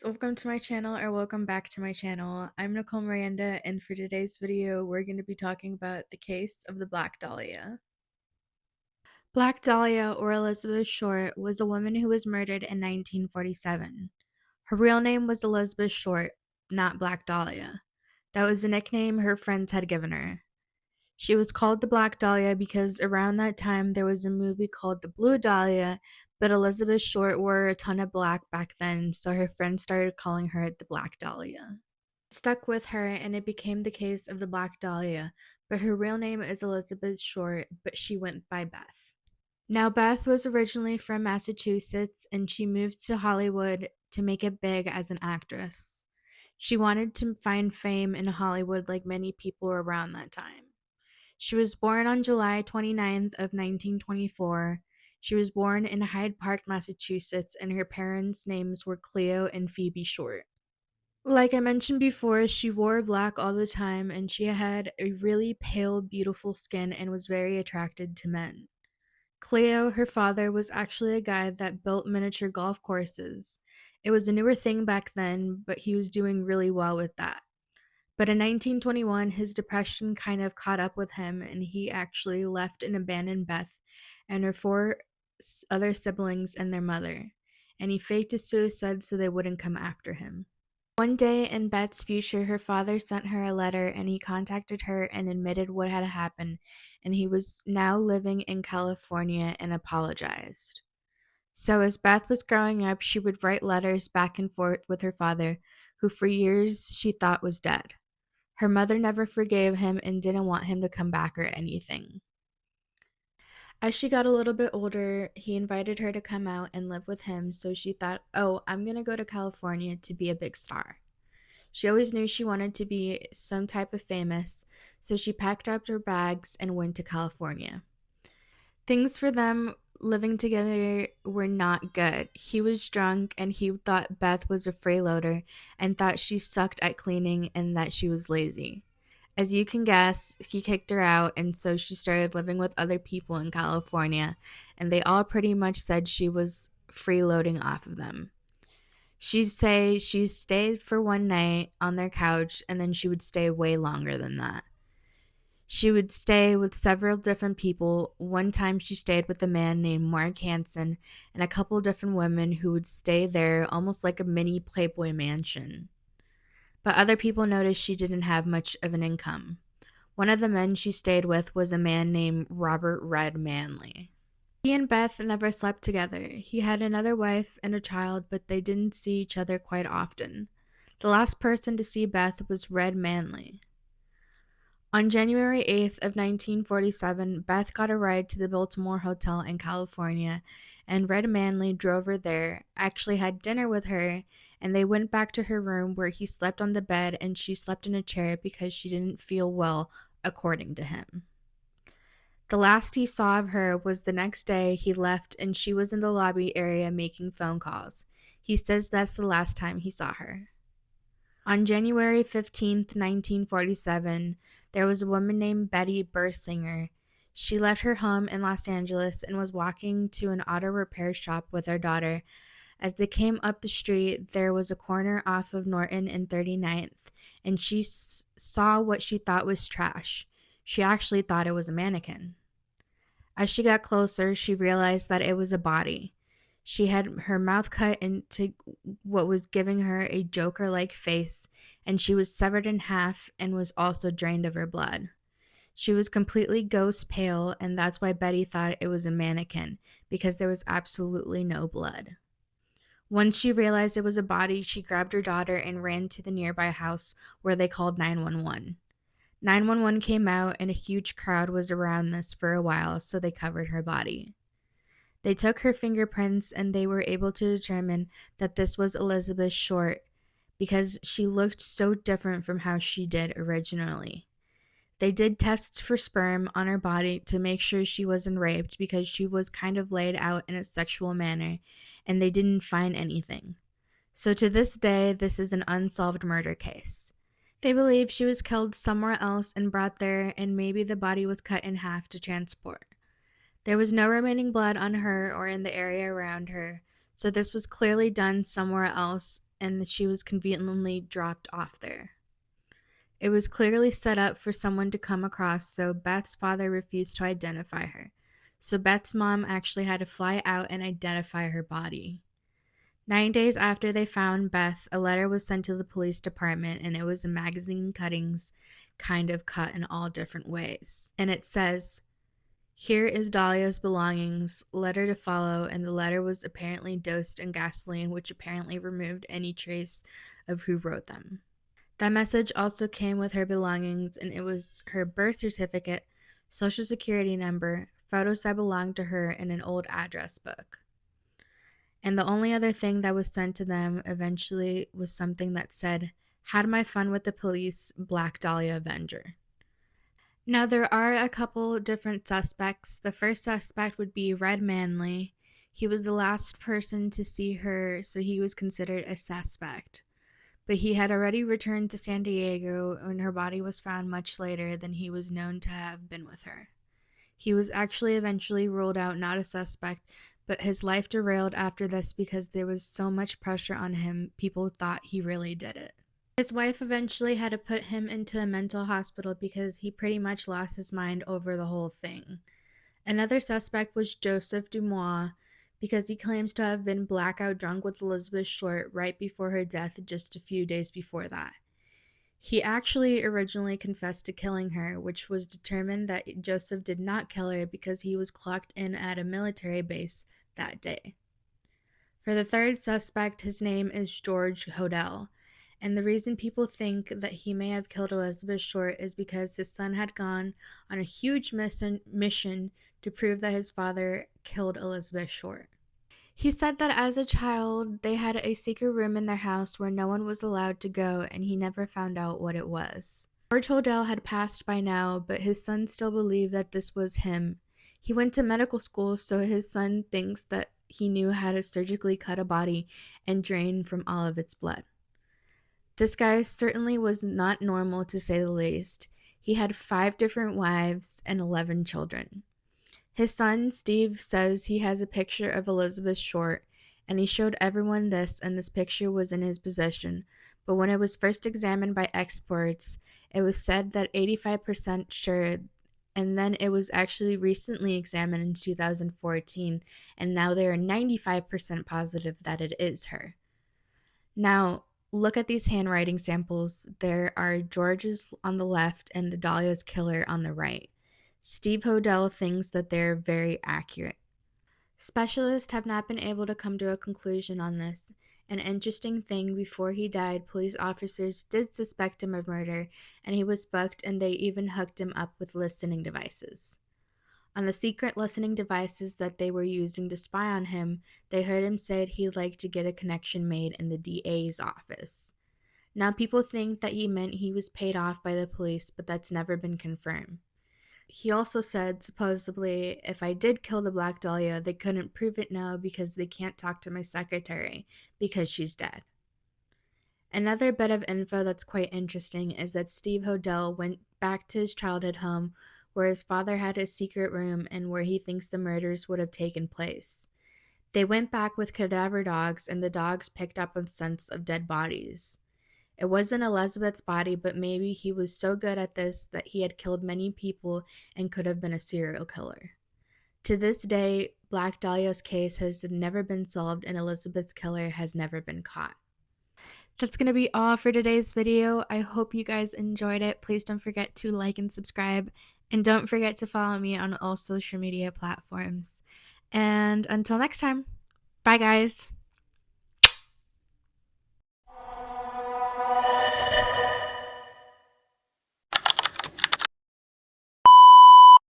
guys, welcome to my channel or welcome back to my channel. I'm Nicole Miranda, and for today's video we're going to be talking about the case of the Black Dahlia. Black Dahlia, or Elizabeth Short, was a woman who was murdered in 1947. Her real name was Elizabeth Short, not Black Dahlia. That was the nickname her friends had given her. She was called the Black Dahlia because around that time there was a movie called The Blue Dahlia, but Elizabeth Short wore a ton of black back then, so her friends started calling her the Black Dahlia. It stuck with her and it became the case of the Black Dahlia, but her real name is Elizabeth Short, but she went by Beth. Now, Beth was originally from Massachusetts and she moved to Hollywood to make it big as an actress. She wanted to find fame in Hollywood like many people around that time. She was born on July 29th of 1924. She was born in Hyde Park, Massachusetts, and her parents' names were Cleo and Phoebe Short. Like I mentioned before, she wore black all the time and she had a really pale, beautiful skin and was very attracted to men. Cleo, her father, was actually a guy that built miniature golf courses. It was a newer thing back then, but he was doing really well with that. But in 1921, his depression kind of caught up with him, and he actually left and abandoned Beth and her four other siblings and their mother. And he faked a suicide so they wouldn't come after him. One day in Beth's future, her father sent her a letter and he contacted her and admitted what had happened, and he was now living in California and apologized. So, as Beth was growing up, she would write letters back and forth with her father, who for years she thought was dead. Her mother never forgave him and didn't want him to come back or anything. As she got a little bit older, he invited her to come out and live with him, so she thought, oh, I'm going to go to California to be a big star. She always knew she wanted to be some type of famous, so she packed up her bags and went to California. Things for them living together were not good. He was drunk and he thought Beth was a freeloader and thought she sucked at cleaning and that she was lazy. As you can guess, he kicked her out, and so she started living with other people in California, and they all pretty much said she was freeloading off of them. She'd say she stayed for one night on their couch, and then she would stay way longer than that. She would stay with several different people. One time she stayed with a man named Mark Hansen and a couple different women who would stay there almost like a mini Playboy mansion. But other people noticed she didn't have much of an income. One of the men she stayed with was a man named Robert Red Manley. He and Beth never slept together. He had another wife and a child, but they didn't see each other quite often. The last person to see Beth was Red Manley. On January 8th of 1947, Beth got a ride to the Biltmore Hotel in California, and Red Manley drove her there, actually had dinner with her, and they went back to her room where he slept on the bed and she slept in a chair because she didn't feel well, according to him. The last he saw of her was the next day he left and she was in the lobby area making phone calls. He says that's the last time he saw her. On January 15th, 1947, there was a woman named Betty Bersinger. She left her home in Los Angeles and was walking to an auto repair shop with her daughter. As they came up the street, there was a corner off of Norton and 39th, and she saw what she thought was trash. She actually thought it was a mannequin. As she got closer, she realized that it was a body. She had her mouth cut into what was giving her a Joker-like face, and she was severed in half and was also drained of her blood. She was completely ghost pale, and that's why Betty thought it was a mannequin, because there was absolutely no blood. Once she realized it was a body, she grabbed her daughter and ran to the nearby house where they called 911. 911 came out, and a huge crowd was around this for a while, so they covered her body. They took her fingerprints and they were able to determine that this was Elizabeth Short because she looked so different from how she did originally. They did tests for sperm on her body to make sure she wasn't raped because she was kind of laid out in a sexual manner, and they didn't find anything. So to this day, this is an unsolved murder case. They believe she was killed somewhere else and brought there, and maybe the body was cut in half to transport. There was no remaining blood on her or in the area around her, so this was clearly done somewhere else, and she was conveniently dropped off there. It was clearly set up for someone to come across, so Beth's father refused to identify her. So Beth's mom actually had to fly out and identify her body. 9 days after they found Beth, a letter was sent to the police department, and it was a magazine cuttings kind of cut in all different ways. And it says, "Here is Dahlia's belongings, letter to follow," and the letter was apparently dosed in gasoline, which apparently removed any trace of who wrote them. That message also came with her belongings, and it was her birth certificate, social security number, photos that belonged to her, and an old address book. And the only other thing that was sent to them eventually was something that said, "Had my fun with the police, Black Dahlia Avenger." Now, there are a couple different suspects. The first suspect would be Red Manley. He was the last person to see her, so he was considered a suspect. But he had already returned to San Diego, and her body was found much later than he was known to have been with her. He was actually eventually ruled out not a suspect, but his life derailed after this because there was so much pressure on him, people thought he really did it. His wife eventually had to put him into a mental hospital because he pretty much lost his mind over the whole thing. Another suspect was Joseph Dumois, because he claims to have been blackout drunk with Elizabeth Short right before her death just a few days before that. He actually originally confessed to killing her, which was determined that Joseph did not kill her because he was clocked in at a military base that day. For the third suspect, his name is George Hodel, and the reason people think that he may have killed Elizabeth Short is because his son had gone on a huge mission to prove that his father killed Elizabeth Short. He said that as a child, they had a secret room in their house where no one was allowed to go, and he never found out what it was. George Hodel had passed by now, but his son still believed that this was him. He went to medical school, so his son thinks that he knew how to surgically cut a body and drain from all of its blood. This guy certainly was not normal, to say the least. He had 5 different wives and 11 children. His son, Steve, says he has a picture of Elizabeth Short, and he showed everyone this, and this picture was in his possession. But when it was first examined by experts, it was said that 85% sure, and then it was actually recently examined in 2014, and now they are 95% positive that it is her. Now, look at these handwriting samples. There are George's on the left and the Dahlia's killer on the right. Steve Hodel thinks that they're very accurate. Specialists have not been able to come to a conclusion on this. An interesting thing, before he died, police officers did suspect him of murder, and he was booked, and they even hooked him up with listening devices. On the secret listening devices that they were using to spy on him, they heard him say he'd like to get a connection made in the DA's office. Now, people think that he meant he was paid off by the police, but that's never been confirmed. He also said, supposedly, if I did kill the Black Dahlia, they couldn't prove it now because they can't talk to my secretary because she's dead. Another bit of info that's quite interesting is that Steve Hodel went back to his childhood home where his father had a secret room and where he thinks the murders would have taken place. They went back with cadaver dogs, and the dogs picked up on scents of dead bodies. It wasn't Elizabeth's body, but maybe he was so good at this that he had killed many people and could have been a serial killer. To this day, Black Dahlia's case has never been solved, and Elizabeth's killer has never been caught. That's going to be all for today's video. I hope you guys enjoyed it. Please don't forget to like and subscribe, and don't forget to follow me on all social media platforms. And until next time, bye guys.